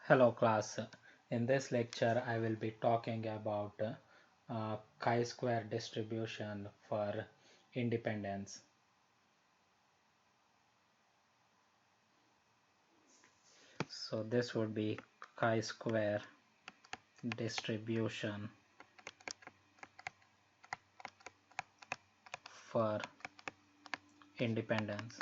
Hello class. In this lecture I will be talking about chi-square distribution for independence. So this would be chi-square distribution for independence.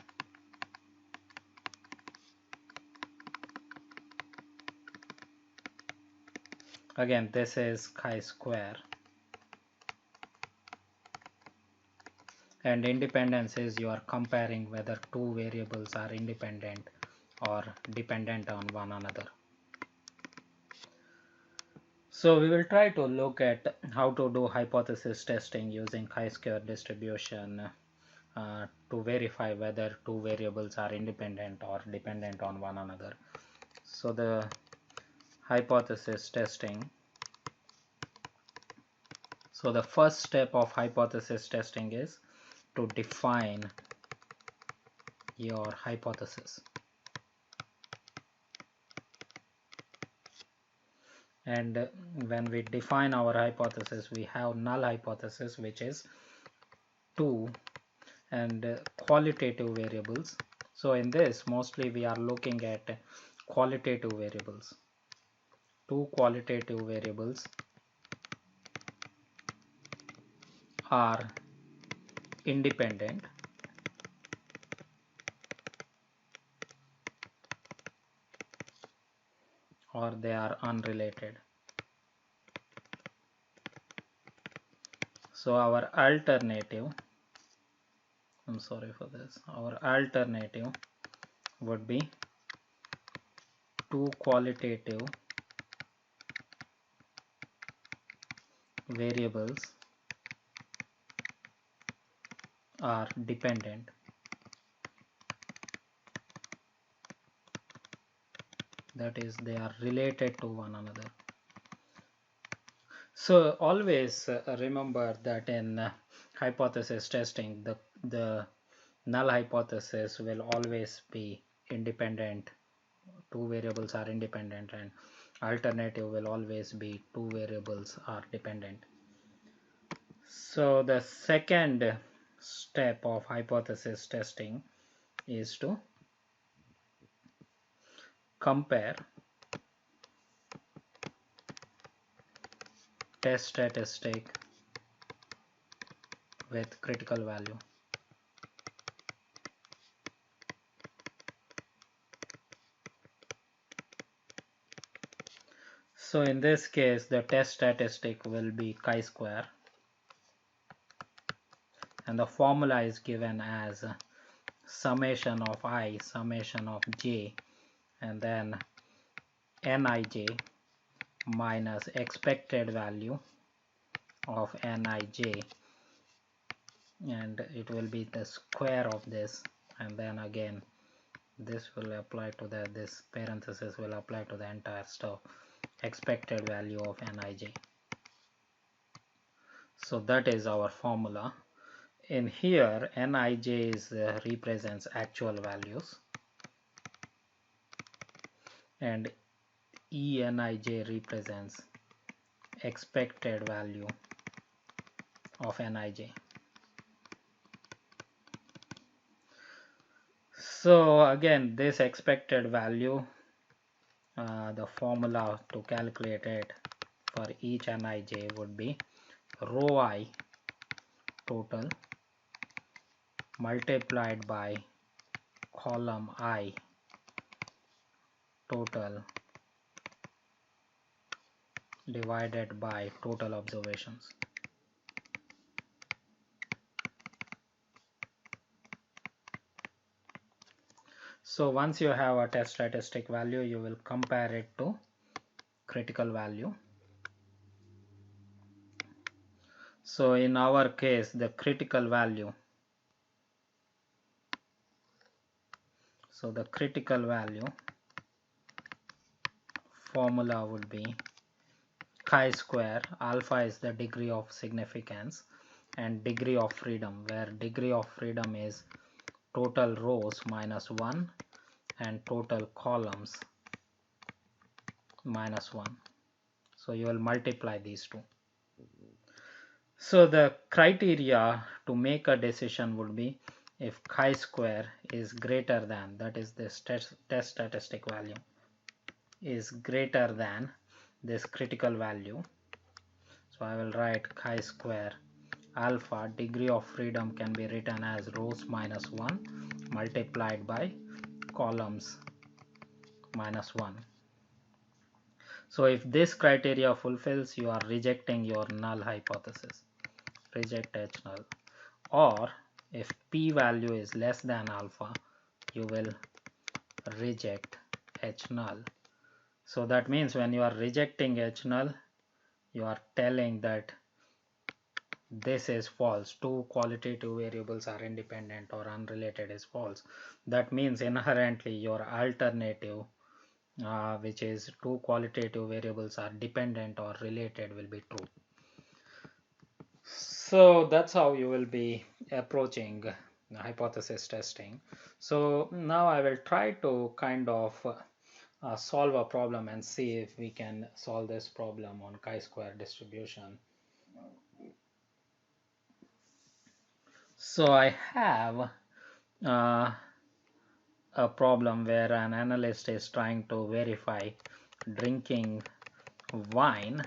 Again, this is chi-square, and independence is you are comparing whether two variables are independent or dependent on one another. So we will try to look at how to do hypothesis testing using chi-square distribution to verify whether two variables are independent or dependent on one another. So the hypothesis testing. So the first step of hypothesis testing is to define your hypothesis. And when we define our hypothesis, we have null hypothesis, which is two and qualitative variables. So in this, mostly we are looking at qualitative variables. Two qualitative variables are independent or they are unrelated. So our alternative, I'm sorry for this, our alternative would be two qualitative variables are dependent. That is, they are related to one another. So always remember that in hypothesis testing, the null hypothesis will always be independent. Two variables are independent, and alternative will always be two variables are dependent. So the second step of hypothesis testing is to compare test statistic with critical value. So in this case, the test statistic will be chi-square, and the formula is given as summation of I, summation of j, and then nij minus expected value of nij, and it will be the square of this, and then again this will apply to this parenthesis will apply to the entire stuff, expected value of nij. So that is our formula. In here, nij is represents actual values, and enij represents expected value of nij. So again, this expected value, the formula to calculate it for each nij would be rho I total multiplied by column I total divided by total observations. So once you have a test statistic value, you will compare it to critical value. So in our case, the critical value, so the critical value formula would be chi-square. Alpha is the degree of significance and degree of freedom, where degree of freedom is total rows minus 1 and total columns minus 1. So you will multiply these two. So the criteria to make a decision would be if chi-square is greater than, that is this test statistic value is greater than this critical value. So I will write chi-square alpha, degree of freedom can be written as rows minus 1 multiplied by columns minus 1. So if this criteria fulfills, you are rejecting your null hypothesis, reject H null. Or if p value is less than alpha, you will reject H null. So that means when you are rejecting H null, you are telling that this is false. Two qualitative variables are independent or unrelated is false. That means inherently your alternative, which is two qualitative variables are dependent or related, will be true. So that's how you will be approaching hypothesis testing. So now I will try to kind of solve a problem and see if we can solve this problem on chi-square distribution. So I have a problem where an analyst is trying to verify drinking wine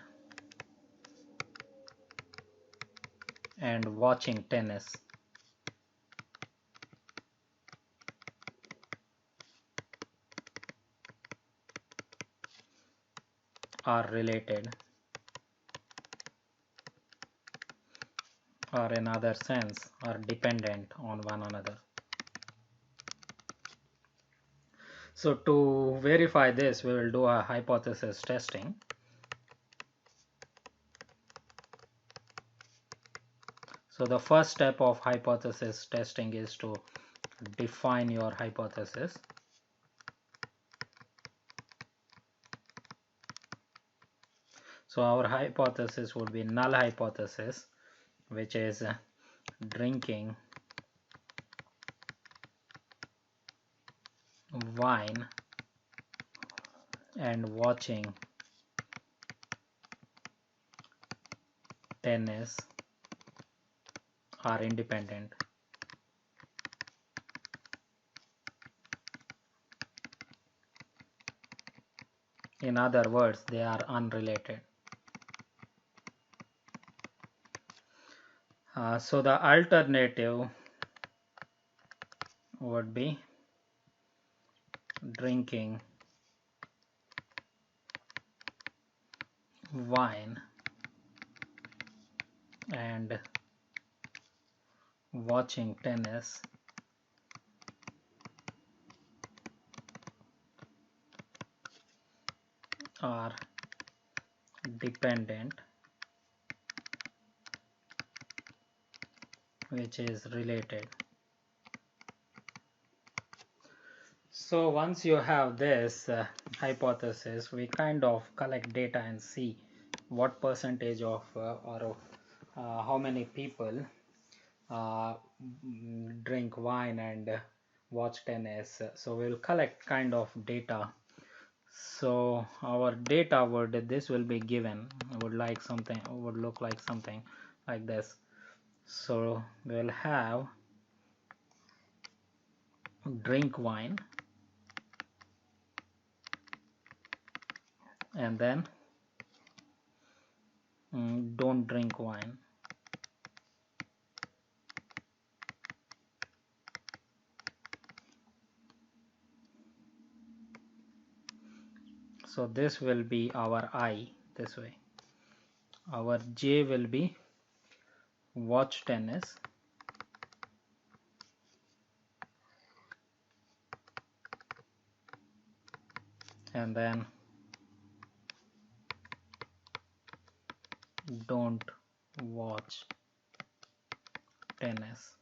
and watching tennis are related, or in other sense are dependent on one another. So to verify this, we will do a hypothesis testing. So the first step of hypothesis testing is to define your hypothesis. So our hypothesis would be null hypothesis, which is drinking wine and watching tennis are independent. In other words, they are unrelated. So the alternative would be drinking wine and watching tennis are dependent, which is related. So once you have this hypothesis, we kind of collect data and see what percentage of or how many people drink wine and watch tennis. So we'll collect kind of data. So our data this will be given would look like something like this. So we'll have drink wine and then don't drink wine. So this will be our I this way. Our J will be watch tennis, and then don't watch tennis.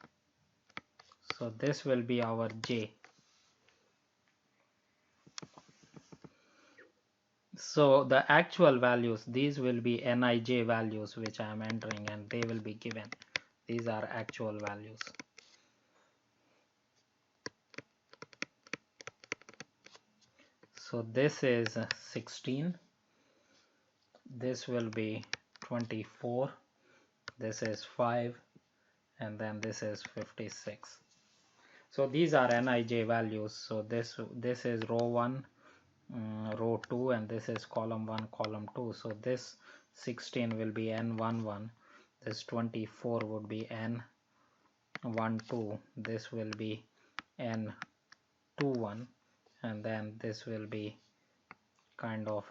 So this will be our J. So the actual values, these will be Nij values which I am entering, and they will be given. These are actual values. So this is 16 this will be 24, this is 5, and then this is 56. So these are Nij values. So this is row 1, row 2, and this is column 1, column 2. So this 16 will be N11, this 24 would be N12, this will be N21, and then this will be kind of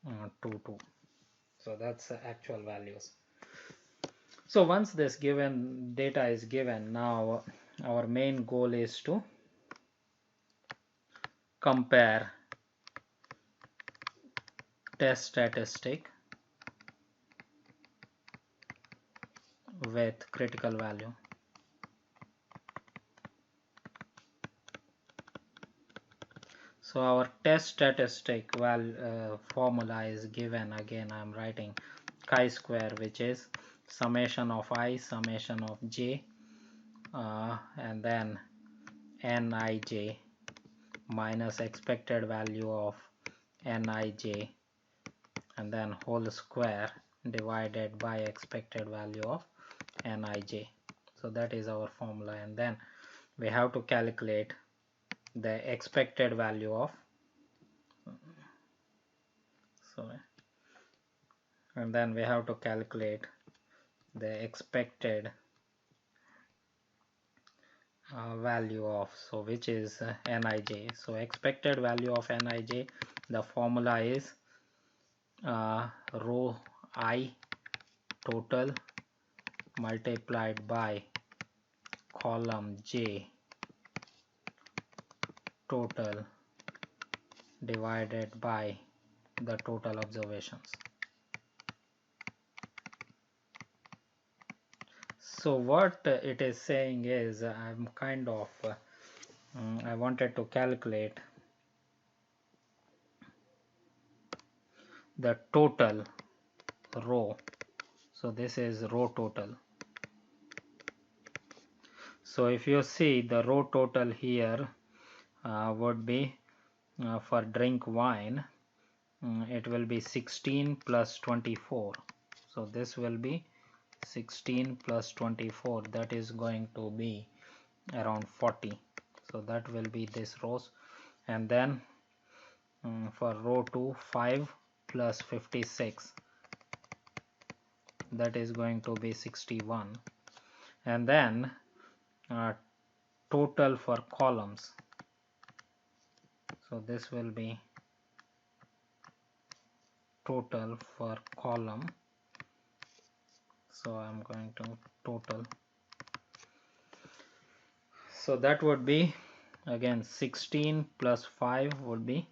N22. So that's the actual values. So once this given data is given, now our main goal is to compare test statistic with critical value. So our test statistic formula is given. Again, I am writing chi-square, which is summation of I, summation of j, and then Nij minus expected value of Nij, and then whole square divided by expected value of Nij. So that is our formula, and then we have to calculate the expected value of, and then we have to calculate the expected value of, so which is Nij. So expected value of Nij, the formula is row I total multiplied by column J total divided by the total observations. So what it is saying is, I'm kind of I wanted to calculate the total row. So this is row total. So if you see the row total here would be for drink wine, it will be 16 plus 24. So this will be 16 plus 24, that is going to be around 40. So that will be this rows, and then for row 2, 5 plus 56, that is going to be 61, and then total for columns. So this will be total for column. So I'm going to total. So that would be again 16 plus 5 would be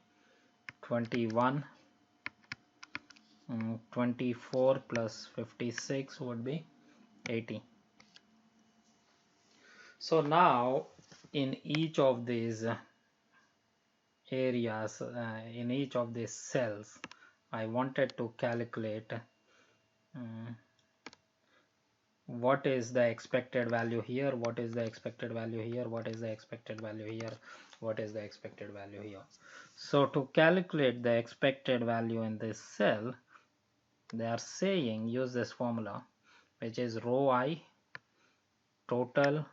21. 24 plus 56 would be 80. So now in each of these areas, in each of these cells, I wanted to calculate what is the expected value here, what is the expected value here, what is the expected value here, what is the expected value here. So to calculate the expected value in this cell, they are saying use this formula, which is row I total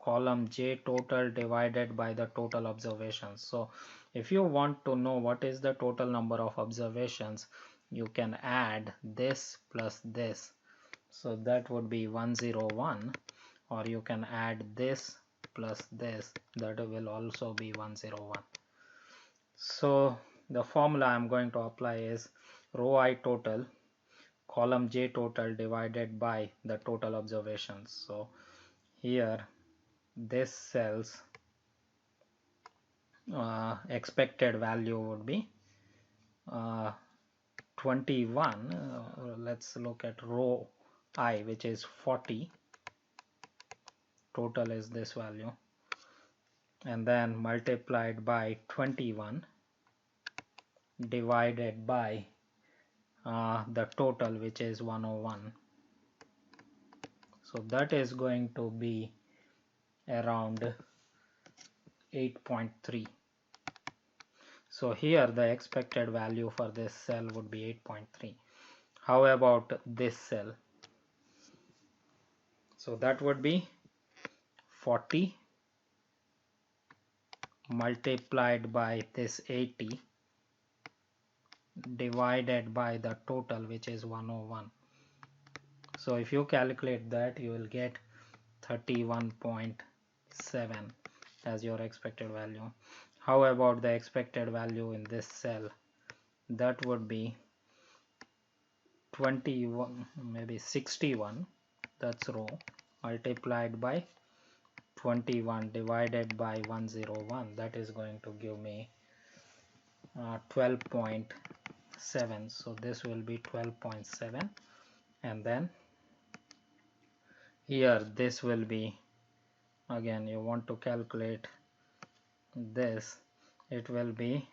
column J total divided by the total observations. So if you want to know what is the total number of observations, you can add this plus this. So that would be 101, or you can add this plus this, that will also be 101. So the formula I'm going to apply is row I total column J total divided by the total observations. So here this cell's expected value would be 21. Let's look at row I, which is 40. Total is this value, and then multiplied by 21 divided by the total, which is 101. So that is going to be around 8.3. So here the expected value for this cell would be 8.3. How about this cell? So that would be 40 multiplied by this 80 divided by the total, which is 101. So if you calculate that, you will get 31.7 as your expected value. How about the expected value in this cell? That would be 21, maybe 61, that's row, multiplied by 21 divided by 101. That is going to give me 12.7. So this will be 12.7, and then here this will be, again you want to calculate this, it will be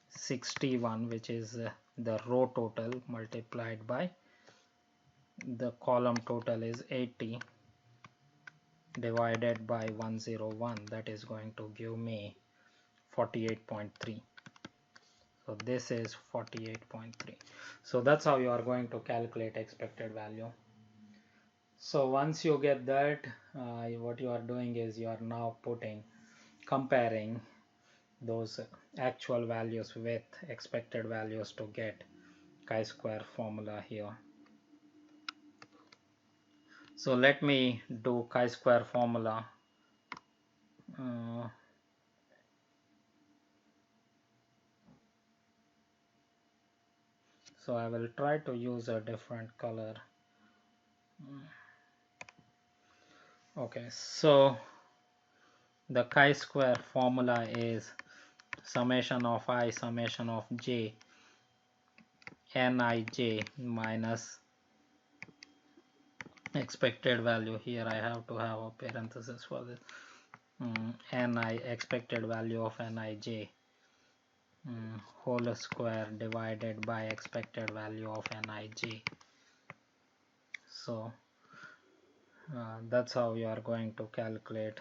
61, which is the row total, multiplied by the column total is 80 divided by 101. That is going to give me 48.3. So this is 48.3. So that's how you are going to calculate expected value. So once you get that, what you are doing is you are now comparing those actual values with expected values to get chi-square formula here. So let me do chi-square formula. So I will try to use a different color. Okay, so the chi-square formula is summation of I summation of j nij minus expected value. Here I have to have a parenthesis for this. Ni expected value of nij whole square divided by expected value of nij. So that's how you are going to calculate.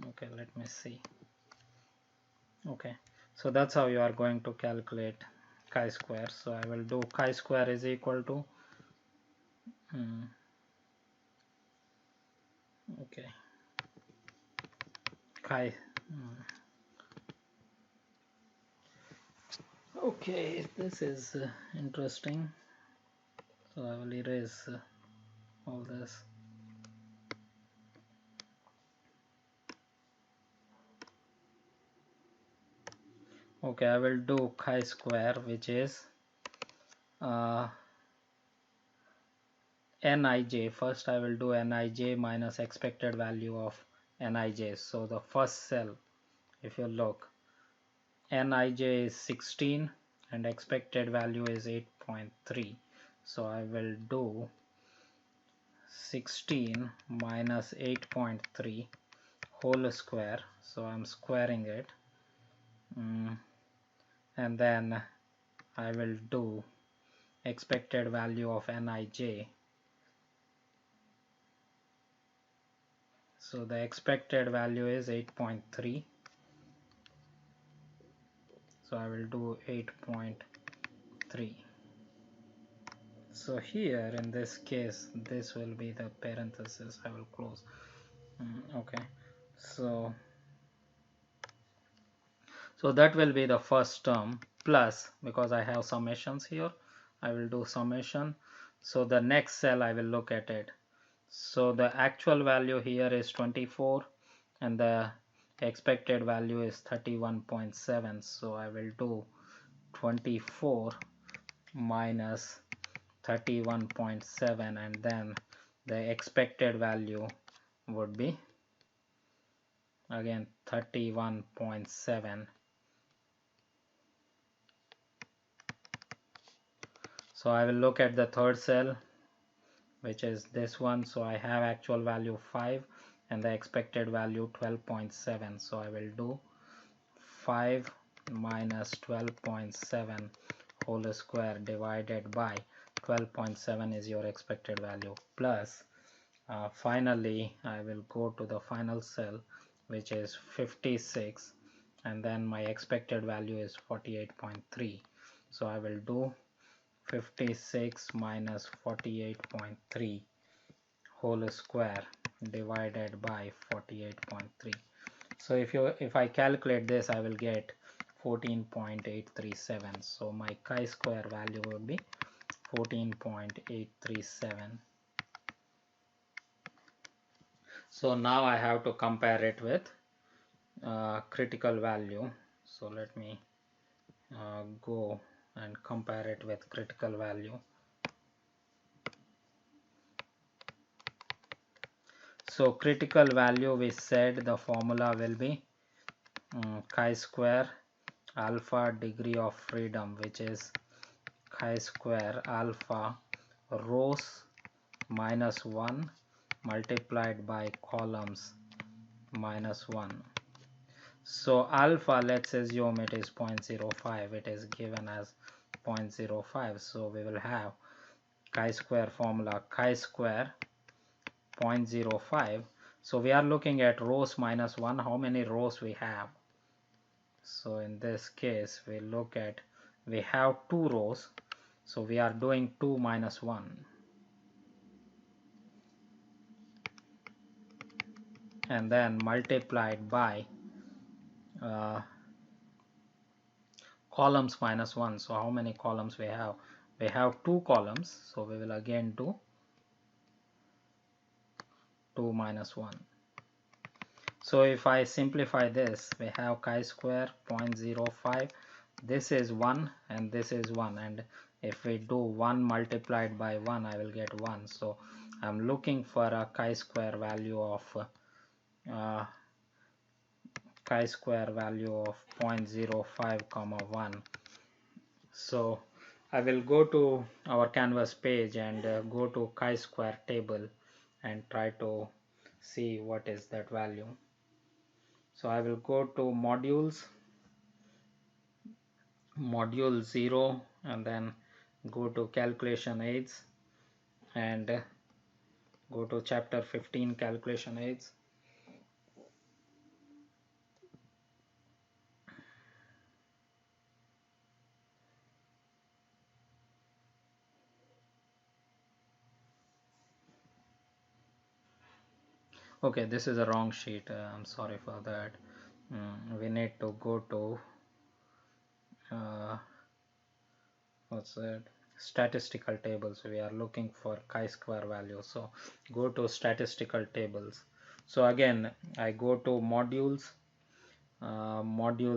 Okay, let me see. Okay, so that's how you are going to calculate chi-square. So I will do chi-square is equal to okay, chi okay, this is interesting. So I will erase all this. Okay, I will do chi-square, which is nij. First I will do nij minus expected value of nij. So the first cell, if you look, nij is 16 and expected value is 8.3. So I will do 16 minus 8.3 whole square. So I'm squaring it, and then I will do expected value of nij. So the expected value is 8.3. So I will do 8.3. So here in this case, this will be the parenthesis I will close. Okay, so that will be the first term, plus, because I have summations here, I will do summation. So the next cell I will look at it. So the actual value here is 24 and the expected value is 31.7. So I will do 24 minus 31.7, and then the expected value would be again 31.7. So I will look at the third cell, which is this one. So I have actual value 5 and the expected value 12.7. So I will do 5 minus 12.7 whole square divided by 12.7 is your expected value, plus finally I will go to the final cell, which is 56 and then my expected value is 48.3. So I will do 56 minus 48.3 whole square divided by 48.3. So if I calculate this, I will get 14.837. So my chi-square value will be 14.837. So now I have to compare it with critical value. So let me go and compare it with critical value. So critical value, we said the formula will be chi-square alpha degree of freedom, which is chi-square alpha rows minus 1 multiplied by columns minus 1. So alpha, let's assume it is 0.05. It is given as 0.05. So we will have chi-square formula, chi-square 0.05. So we are looking at rows minus 1. How many rows we have? So in this case, we have 2 rows. So we are doing 2 minus 1. And then multiplied by columns minus 1. So how many columns we have? We have 2 columns. So we will again do 2 minus 1. So if I simplify this, we have chi-square 0.05. This is 1 and this is 1. And if we do 1 multiplied by 1, I will get 1. So I'm looking for a chi-square value of chi-square value of 0.05 comma 1. So I will go to our Canvas page and go to chi-square table and try to see what is that value. So I will go to module 0 and then go to calculation aids and go to chapter 15 calculation aids. Okay, this is a wrong sheet. I'm sorry for that. We need to go to what's that, statistical tables. We are looking for chi-square value. So go to statistical tables. So again, I go to module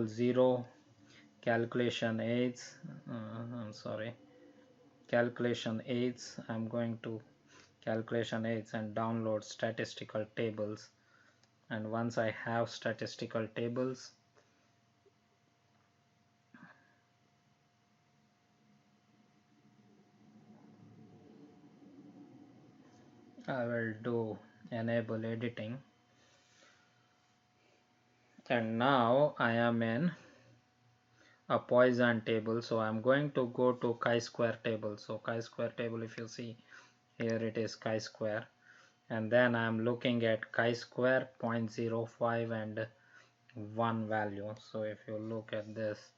0 calculation aids. Calculation aids. I'm going to calculation aids and download statistical tables. And once I have statistical tables, I will do enable editing. And now I am in a Poisson table. So I'm going to go to chi-square table. So chi-square table, if you see here, it is chi-square. And then I'm looking at chi-square 0.05 and 1 value. So if you look at this,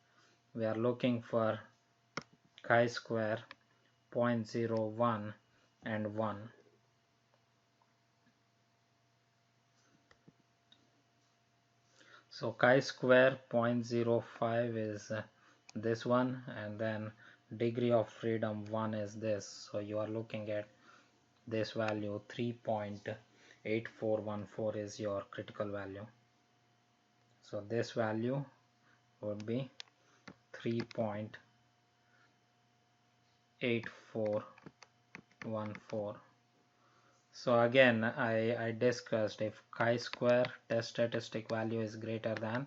we are looking for chi-square 0.01 and 1. So chi-square 0.05 is this one, and then degree of freedom 1 is this. So you are looking at this value, 3.8414 is your critical value. So this value would be 3.8414. So again, I discussed, if chi-square test statistic value is greater than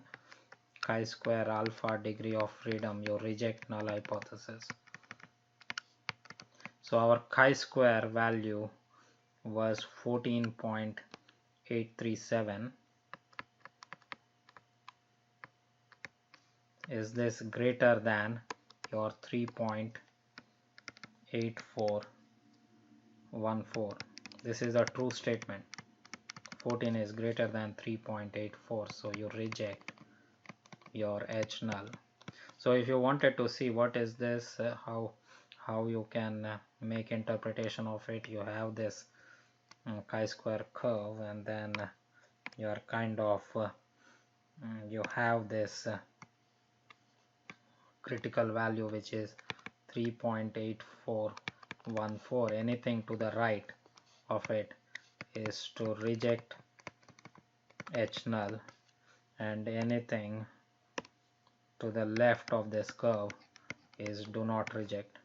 chi-square alpha degree of freedom, you reject null hypothesis. So our chi-square value was 14.837. Is this greater than your 3.8414? This is a true statement. 14 is greater than 3.84, so you reject your H null. So if you wanted to see what is this, how you can make interpretation of it, you have this chi-square curve, and then you are kind of you have this critical value which is 3.8414. Anything to the right of it is to reject H null, and anything to the left of this curve is do not reject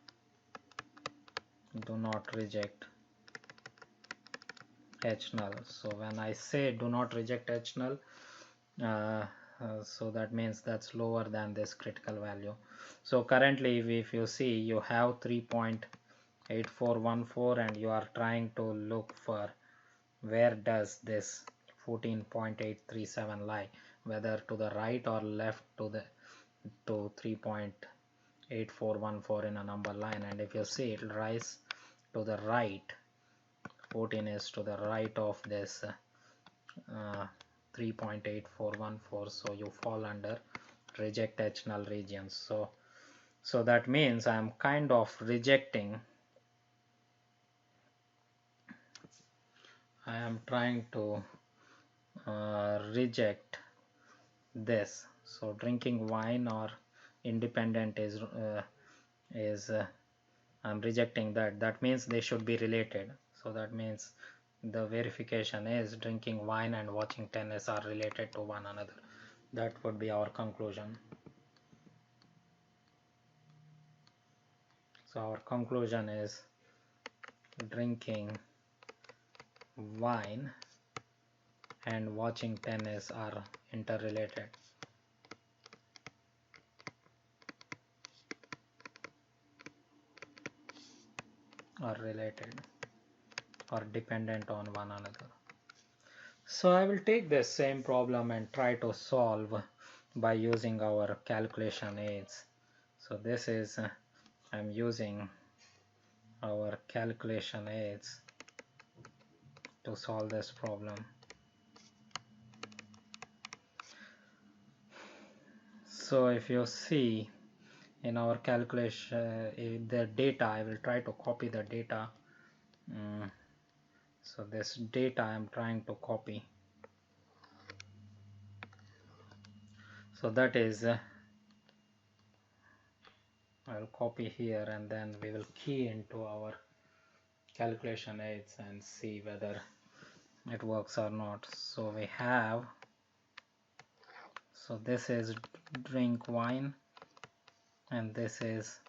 H null. So when I say do not reject H null, so that means that's lower than this critical value. So currently if you see, you have 3.8414 and you are trying to look for where does this 14.837 lie, whether to the right or left to 3.8414 in a number line. And if you see, it lies to the right. 14 is to the right of this 3.8414, so you fall under reject H null regions. So that means I am kind of rejecting, I am trying to reject this. So drinking wine or independent is I'm rejecting that. That means they should be related. So that means the verification is drinking wine and watching tennis are related to one another. That would be our conclusion. So our conclusion is drinking wine and watching tennis are interrelated. Or related or dependent on one another. So I will take this same problem and try to solve by using our calculation aids. So this is I'm using our calculation aids to solve this problem. So if you see in our calculation the data, I will try to copy the data. So this data I'm trying to copy. So that is I'll copy here, and then we will key into our calculation aids and see whether it works or not. So we have, so this is drink wine and this is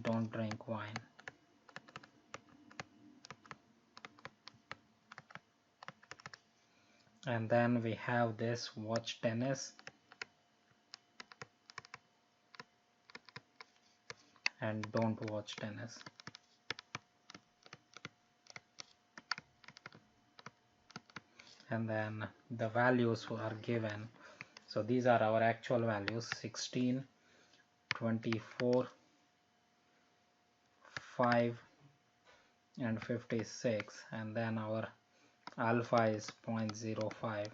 don't drink wine. And then we have this watch tennis and don't watch tennis. And then the values are given. So these are our actual values: 16, 24, 5 and 56, and then our alpha is 0.05.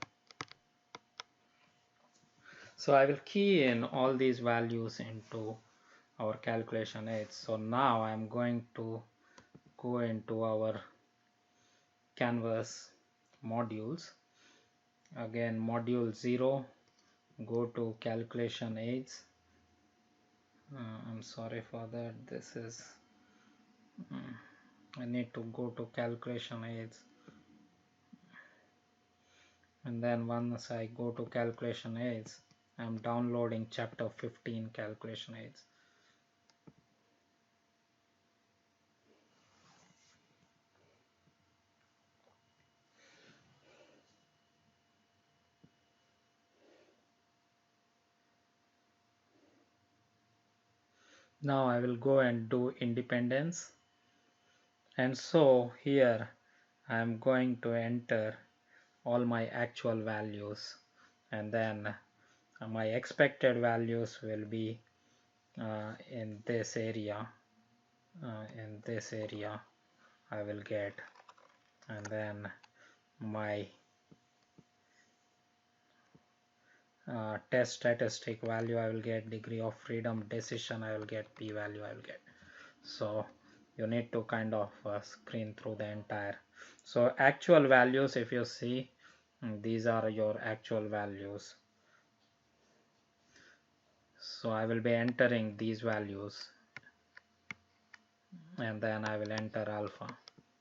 So I will key in all these values into our calculation aids. So now I am going to go into our Canvas modules. Again, module 0, go to calculation aids. I'm sorry for that. This is I need to go to calculation aids, and then once I go to calculation aids, I'm downloading chapter 15 calculation aids. Now I will go and do independence, and so here I am going to enter all my actual values, and then my expected values will be in this area. In this area I will get, and then my test statistic value I will get, degree of freedom decision I will get, p value I will get. So you need to kind of screen through the entire. So actual values, if you see, these are your actual values. So I will be entering these values and then I will enter alpha.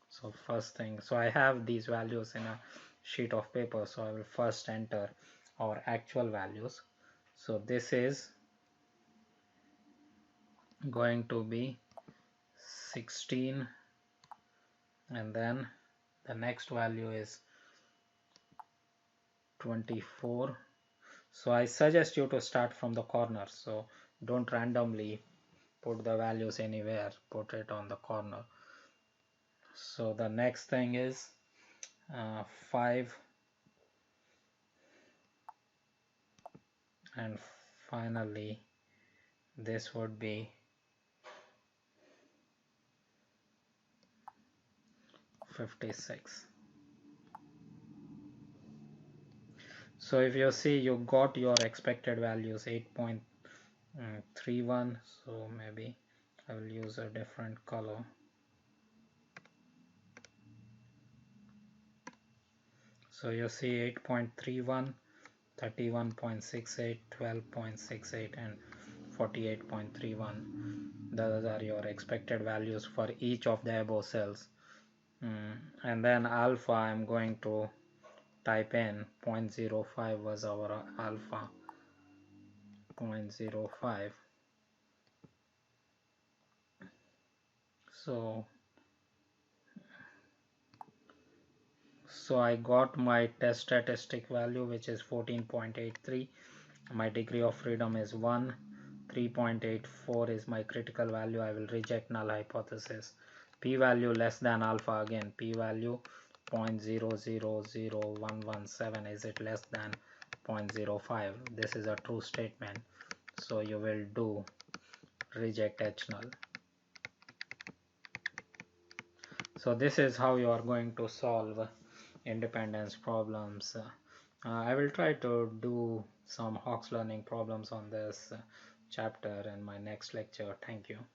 So first thing, so I have these values in a sheet of paper, so I will first enter our actual values. So this is going to be 16, and then the next value is 24. So I suggest you to start from the corner, so don't randomly put the values anywhere, put it on the corner. So the next thing is 5, and finally this would be 56. So if you see, you got your expected values 8.31, so maybe I will use a different color. So you see 8.31, 31.68, 12.68 and 48.31. Those are your expected values for each of the above cells. And then alpha, I'm going to type in 0.05 was our alpha, 0.05. So I got my test statistic value, which is 14.83. My degree of freedom is 1. 3.84 is my critical value. I will reject null hypothesis. P value less than alpha, again P value 0.000117. Is it less than 0.05? This is a true statement, so you will do reject H null. So this is how you are going to solve independence problems. I will try to do some Hawkes learning problems on this chapter in my next lecture. Thank you.